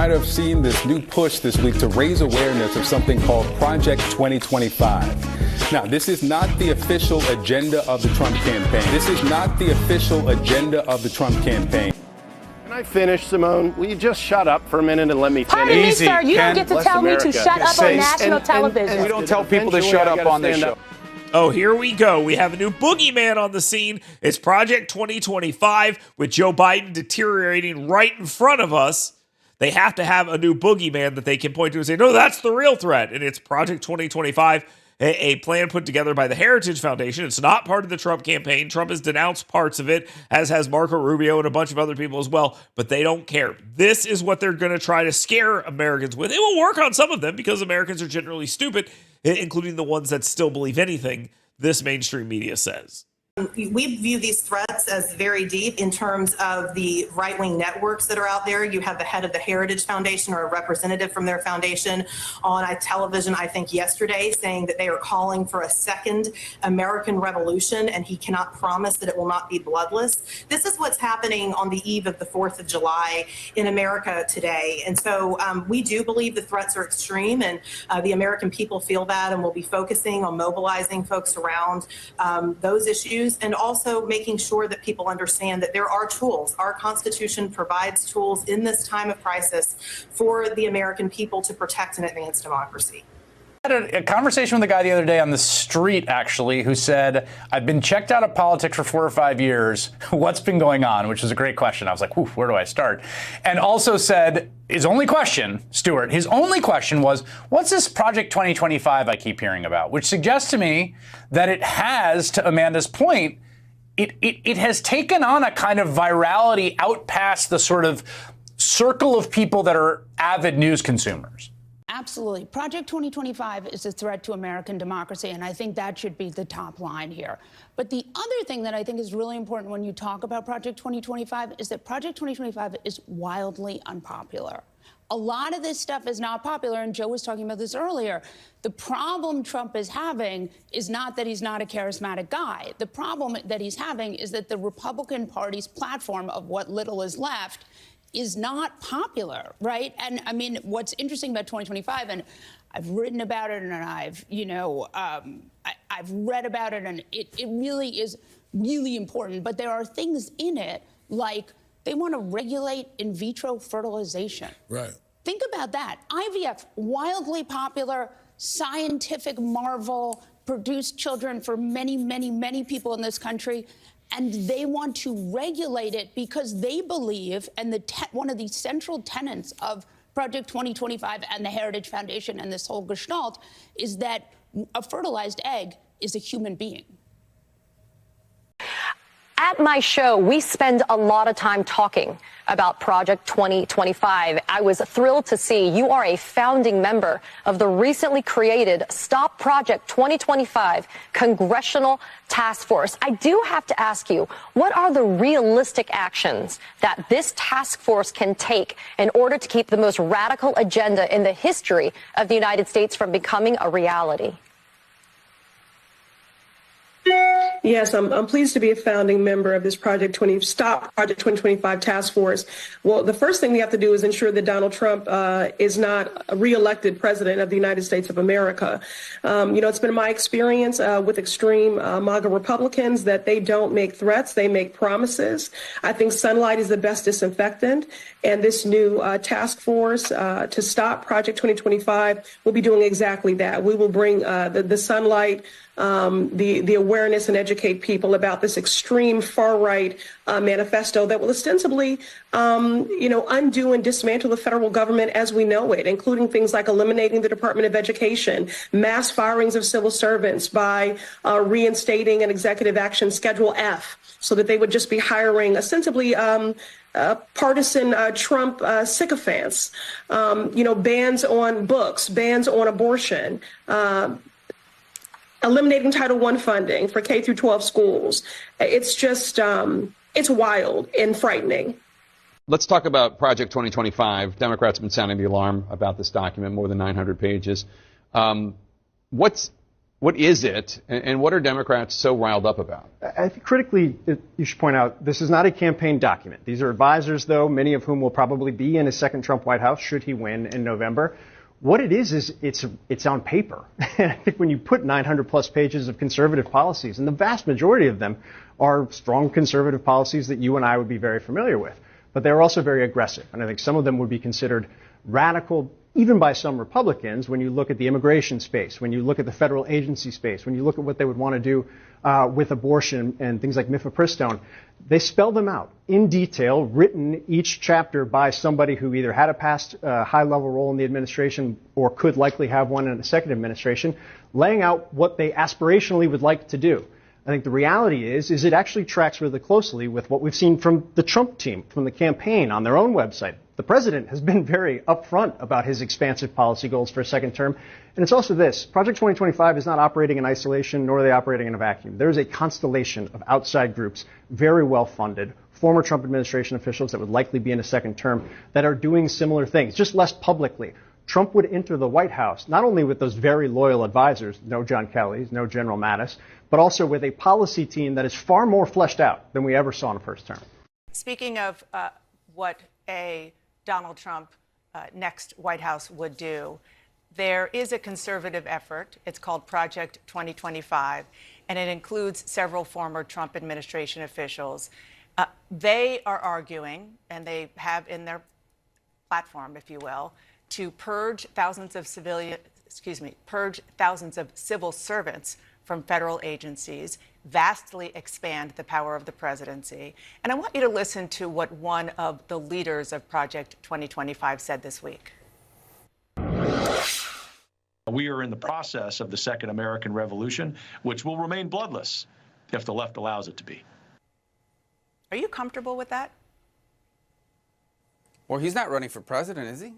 Might have seen this new push this week to raise awareness of something called Project 2025. Now, this is not the official agenda of the Trump campaign. This is not the official agenda of the Trump campaign. Can I finish, Simone? Will you just shut up for a minute and let me finish? Pardon me, sir. You don't get to tell me to shut up on national television. We don't tell people to shut up on this show. Oh, here we go. We have a new boogeyman on the scene. It's Project 2025 with Joe Biden deteriorating right in front of us. They have to have a new boogeyman that they can point to and say, no, that's the real threat. And it's Project 2025, a plan put together by the Heritage Foundation. It's not part of the Trump campaign. Trump has denounced parts of it, as has Marco Rubio and a bunch of other people as well, but they don't care. This is what they're going to try to scare Americans with. It will work on some of them because Americans are generally stupid, including the ones that still believe anything this mainstream media says. We view these threats as very deep in terms of the right-wing networks that are out there. You have the head of the Heritage Foundation or a representative from their foundation on a television, I think yesterday, saying that they are calling for a second American Revolution, and he cannot promise that it will not be bloodless. This is what's happening on the eve of the 4th of July in America today. And so we do believe the threats are extreme, and the American people feel that, and we'll be focusing on mobilizing folks around those issues, and also making sure that people understand that there are tools. Our Constitution provides tools in this time of crisis for the American people to protect and advance democracy. I had a conversation with a guy the other day on the street, actually, who said, I've been checked out of politics for 4 or 5 years. What's been going on? Which is a great question. I was like, where do I start? And also said, his only question, Stuart, his only question was, what's this Project 2025 I keep hearing about? Which suggests to me that it has, to Amanda's point, it has taken on a kind of virality out past the sort of circle of people that are avid news consumers. Absolutely. Project 2025 is a threat to American democracy, and I think that should be the top line here. But the other thing that I think is really important when you talk about Project 2025 is that Project 2025 is wildly unpopular. A lot of this stuff is not popular, and Joe was talking about this earlier. The problem Trump is having is not that he's not a charismatic guy. The problem that he's having is that the Republican Party's platform of what little is left is not popular, right? And I mean, what's interesting about 2025, and I've written about it, and I've read about it, and it really is really important. But there are things in it like they want to regulate in vitro fertilization. Right. Think about that. IVF, wildly popular, scientific marvel, produced children for many, many, many people in this country. And they want to regulate it because they believe, and one of the central tenets of Project 2025 and the Heritage Foundation and this whole gestalt is that a fertilized egg is a human being. At my show, we spend a lot of time talking about Project 2025. I was thrilled to see you are a founding member of the recently created Stop Project 2025 Congressional Task Force. I do have to ask you, what are the realistic actions that this task force can take in order to keep the most radical agenda in the history of the United States from becoming a reality? Yes, I'm pleased to be a founding member of this Stop Project 2025 task force. Well, the first thing we have to do is ensure that Donald Trump is not a reelected president of the United States of America. It's been my experience with extreme MAGA Republicans that they don't make threats, they make promises. I think sunlight is the best disinfectant, and this new task force to stop Project 2025 will be doing exactly that. We will bring the sunlight, the awareness, and educate people about this extreme far-right manifesto that will ostensibly, undo and dismantle the federal government as we know it, including things like eliminating the Department of Education, mass firings of civil servants by reinstating an executive action Schedule F, so that they would just be hiring ostensibly partisan Trump sycophants, bans on books, bans on abortion, eliminating Title I funding for K through 12 schools. It's just, it's wild and frightening. Let's talk about Project 2025. Democrats have been sounding the alarm about this document, more than 900 pages. What's What is it, and what are Democrats so riled up about? I think critically, you should point out, this is not a campaign document. These are advisors, though, many of whom will probably be in a second Trump White House should he win in November. What it is it's on paper. And I think when you put 900 plus pages of conservative policies, and the vast majority of them are strong conservative policies that you and I would be very familiar with, but they're also very aggressive. And I think some of them would be considered radical, even by some Republicans, when you look at the immigration space, when you look at the federal agency space, when you look at what they would want to do with abortion and things like mifepristone. They spell them out in detail, written each chapter by somebody who either had a past high-level role in the administration or could likely have one in the second administration, laying out what they aspirationally would like to do. I think the reality is it actually tracks really closely with what we've seen from the Trump team, from the campaign on their own website. The president has been very upfront about his expansive policy goals for a second term. And it's also this. Project 2025 is not operating in isolation, nor are they operating in a vacuum. There is a constellation of outside groups, very well funded, former Trump administration officials that would likely be in a second term, that are doing similar things, just less publicly. Trump would enter the White House, not only with those very loyal advisors, no John Kelly's, no General Mattis, but also with a policy team that is far more fleshed out than we ever saw in a first term. Speaking of what a Donald Trump next White House would do, there is a conservative effort. It's called Project 2025, and it includes several former Trump administration officials. They are arguing, and they have in their platform, if you will, to purge thousands of civil servants from federal agencies, vastly expand the power of the presidency. And I want you to listen to what one of the leaders of Project 2025 said this week. We are in the process of the Second American Revolution, which will remain bloodless if the left allows it to be. Are you comfortable with that? Well, he's not running for president, is he?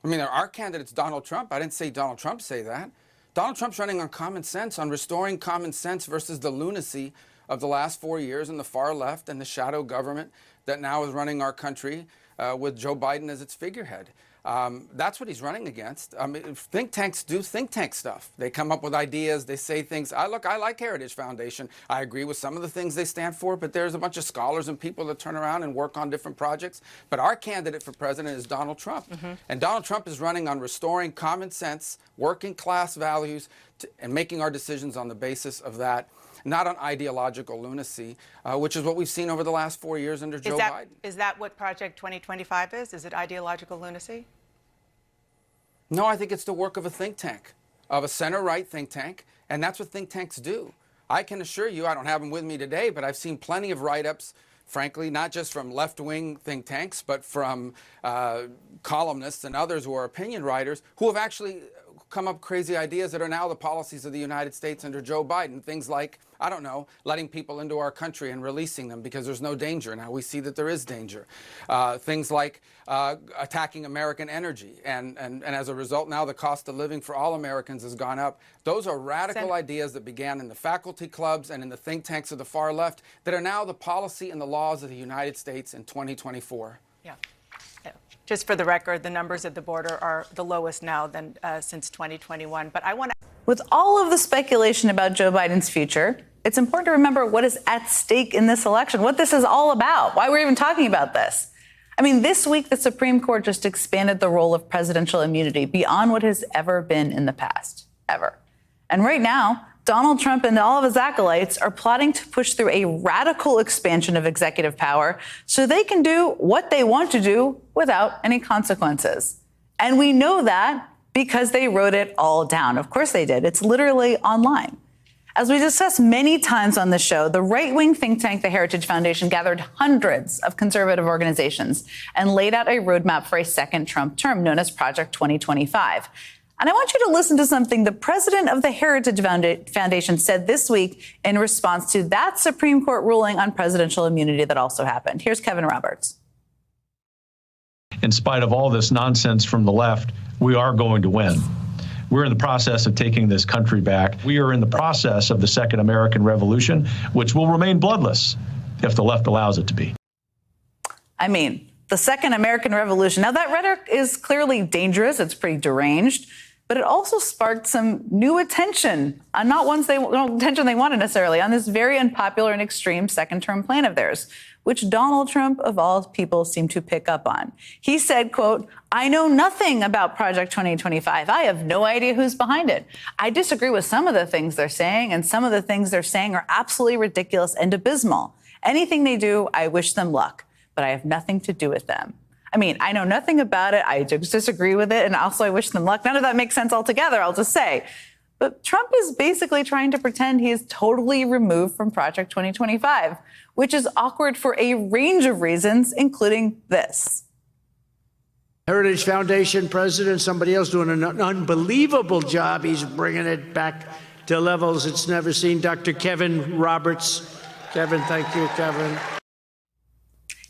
I mean, our candidate's Donald Trump. I didn't say Donald Trump say that. Donald Trump's running on common sense, on restoring common sense versus the lunacy of the last 4 years and the far left and the shadow government that now is running our country with Joe Biden as its figurehead. That's what he's running against. I mean, think tanks do think tank stuff. They come up with ideas. They say things. I like Heritage Foundation. I agree with some of the things they stand for, but there's a bunch of scholars and people that turn around and work on different projects. But our candidate for president is Donald Trump. And Donald Trump is running on restoring common sense, working class values, and making our decisions on the basis of that, not on ideological lunacy, which is what we've seen over the last 4 years under Joe Biden. Is that what Project 2025 is? Is it ideological lunacy? No, I think it's the work of a think tank, of a center-right think tank, and that's what think tanks do. I can assure you, I don't have them with me today, but I've seen plenty of write-ups, frankly, not just from left-wing think tanks, but from columnists and others who are opinion writers who have actually come up with crazy ideas that are now the policies of the United States under Joe Biden. Things like, I don't know, letting people into our country and releasing them because there's no danger. Now we see that there is danger. Things like attacking American energy. And as a result, now the cost of living for all Americans has gone up. Those are radical ideas that began in the faculty clubs and in the think tanks of the far left that are now the policy and the laws of the United States in 2024. Yeah. Just for the record, the numbers at the border are the lowest now than since 2021. But I want to. With all of the speculation about Joe Biden's future, it's important to remember what is at stake in this election, what this is all about, why we're even talking about this. I mean, this week, the Supreme Court just expanded the role of presidential immunity beyond what has ever been in the past, ever. And right now, Donald Trump and all of his acolytes are plotting to push through a radical expansion of executive power so they can do what they want to do without any consequences. And we know that because they wrote it all down. Of course they did. It's literally online. As we discussed many times on the show, the right-wing think tank, the Heritage Foundation, gathered hundreds of conservative organizations and laid out a roadmap for a second Trump term known as Project 2025. And I want you to listen to something the president of the Heritage Foundation said this week in response to that Supreme Court ruling on presidential immunity that also happened. Here's Kevin Roberts. In spite of all this nonsense from the left, we are going to win. We're in the process of taking this country back. We are in the process of the Second American Revolution, which will remain bloodless if the left allows it to be. I mean, the Second American Revolution. Now, that rhetoric is clearly dangerous. It's pretty deranged. but it also sparked some new attention, not attention they wanted necessarily, on this very unpopular and extreme second-term plan of theirs, which Donald Trump, of all people, seemed to pick up on. He said, quote, "I know nothing about Project 2025. I have no idea who's behind it. I disagree with some of the things they're saying, and some of the things they're saying are absolutely ridiculous and abysmal. Anything they do, I wish them luck, but I have nothing to do with them." I mean, I know nothing about it. I just disagree with it, and also I wish them luck. None of that makes sense altogether, I'll just say. But Trump is basically trying to pretend he is totally removed from Project 2025, which is awkward for a range of reasons, including this. Heritage Foundation president, somebody else doing an unbelievable job. He's bringing it back to levels it's never seen. Dr. Kevin Roberts. Kevin, thank you, Kevin.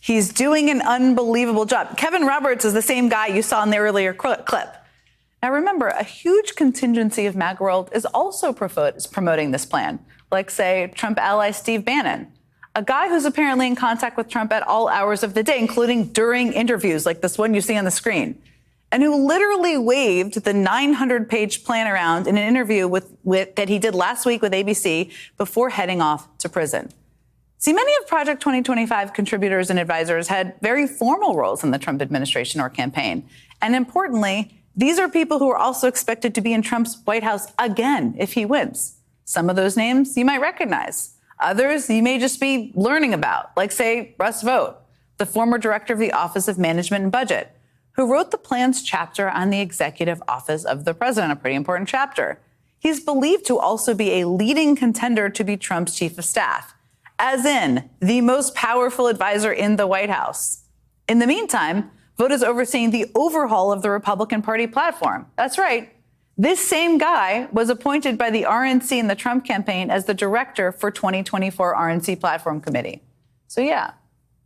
He's doing an unbelievable job. Kevin Roberts is the same guy you saw in the earlier clip. Now, remember, a huge contingency of MAGA world is also promoting this plan, like, say, Trump ally Steve Bannon, a guy who's apparently in contact with Trump at all hours of the day, including during interviews like this one you see on the screen, and who literally waved the 900-page plan around in an interview that he did last week with ABC before heading off to prison. See, many of Project 2025 contributors and advisors had very formal roles in the Trump administration or campaign. And importantly, these are people who are also expected to be in Trump's White House again if he wins. Some of those names you might recognize. Others you may just be learning about, like, say, Russ Vought, the former director of the Office of Management and Budget, who wrote the plan's chapter on the Executive Office of the President, a pretty important chapter. He's believed to also be a leading contender to be Trump's chief of staff, as in the most powerful advisor in the White House. In the meantime, Vought is overseeing the overhaul of the Republican Party platform. That's right. This same guy was appointed by the RNC in the Trump campaign as the director for 2024 RNC Platform Committee. So yeah,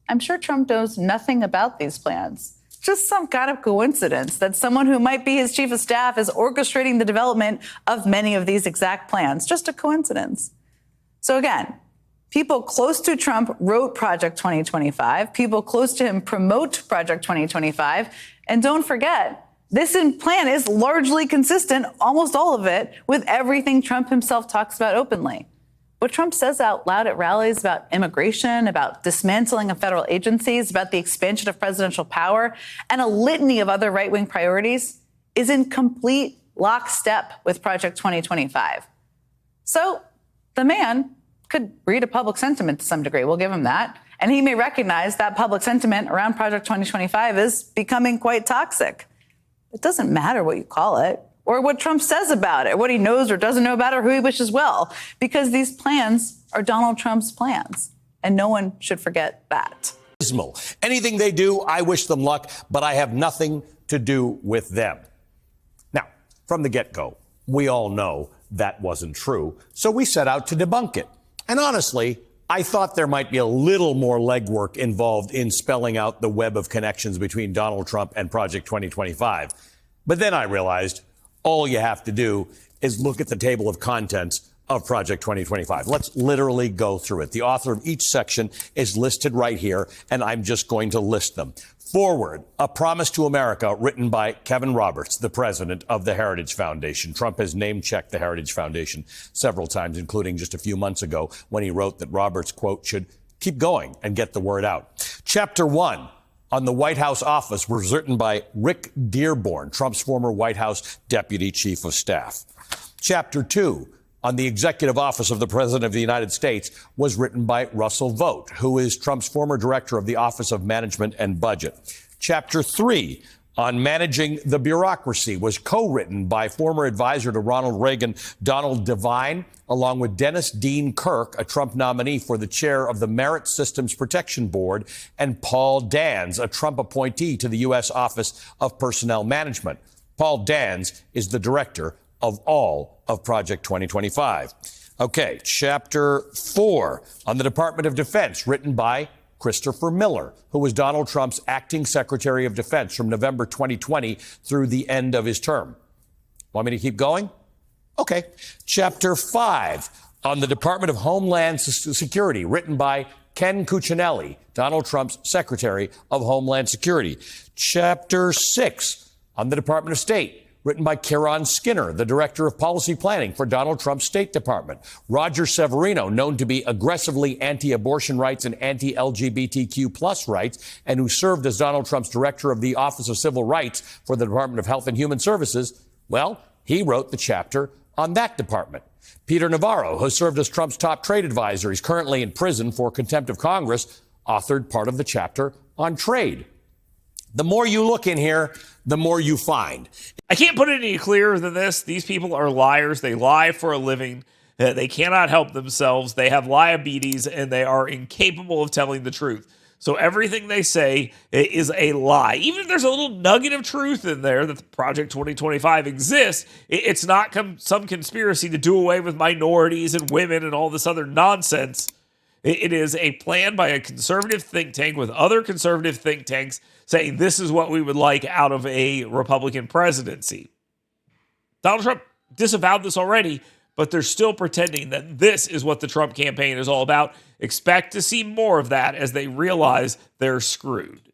I'm sure Trump knows nothing about these plans. Just some kind of coincidence that someone who might be his chief of staff is orchestrating the development of many of these exact plans. Just a coincidence. So again, people close to Trump wrote Project 2025. People close to him promote Project 2025. And don't forget, this plan is largely consistent, almost all of it, with everything Trump himself talks about openly. What Trump says out loud at rallies about immigration, about dismantling of federal agencies, about the expansion of presidential power, and a litany of other right-wing priorities is in complete lockstep with Project 2025. So the man could read a public sentiment to some degree. We'll give him that. And he may recognize that public sentiment around Project 2025 is becoming quite toxic. It doesn't matter what you call it or what Trump says about it, what he knows or doesn't know about it, or who he wishes well, because these plans are Donald Trump's plans. And no one should forget that. Anything they do, I wish them luck, but I have nothing to do with them. Now, from the get-go, we all know that wasn't true, so we set out to debunk it. And honestly, I thought there might be a little more legwork involved in spelling out the web of connections between Donald Trump and Project 2025. But then I realized all you have to do is look at the table of contents of Project 2025. Let's literally go through it. The author of each section is listed right here, and I'm just going to list them. Forward, A Promise to America, written by Kevin Roberts, the president of the Heritage Foundation. Trump has name-checked the Heritage Foundation several times, including just a few months ago when he wrote that Roberts, quote, should keep going and get the word out. Chapter 1 on the White House office was written by Rick Dearborn, Trump's former White House deputy chief of staff. Chapter 2 on the Executive Office of the President of the United States was written by Russell Vought, who is Trump's former director of the Office of Management and Budget. Chapter 3 on managing the bureaucracy was co-written by former advisor to Ronald Reagan, Donald Devine, along with Dennis Dean Kirk, a Trump nominee for the chair of the Merit Systems Protection Board, and Paul Dans, a Trump appointee to the U.S. Office of Personnel Management. Paul Dans is the director of all of Project 2025. Okay, Chapter 4 on the Department of Defense, written by Christopher Miller, who was Donald Trump's acting Secretary of Defense from November 2020 through the end of his term. Want me to keep going? Okay. Chapter 5 on the Department of Homeland Security, written by Ken Cuccinelli, Donald Trump's Secretary of Homeland Security. Chapter 6 on the Department of State, written by Kieran Skinner, the director of policy planning for Donald Trump's State Department. Roger Severino, known to be aggressively anti-abortion rights and anti-LGBTQ plus rights, and who served as Donald Trump's director of the Office of Civil Rights for the Department of Health and Human Services, well, he wrote the chapter on that department. Peter Navarro, who served as Trump's top trade advisor, he's currently in prison for contempt of Congress, authored part of the chapter on trade. The more you look in here, the more you find. I can't put it any clearer than this. These people are liars. They lie for a living. They cannot help themselves. They have diabetes, and they are incapable of telling the truth. So everything they say is a lie. Even if there's a little nugget of truth in there that Project 2025 exists, it's not some conspiracy to do away with minorities and women and all this other nonsense. It is a plan by a conservative think tank with other conservative think tanks saying this is what we would like out of a Republican presidency. Donald Trump disavowed this already, but they're still pretending that this is what the Trump campaign is all about. Expect to see more of that as they realize they're screwed.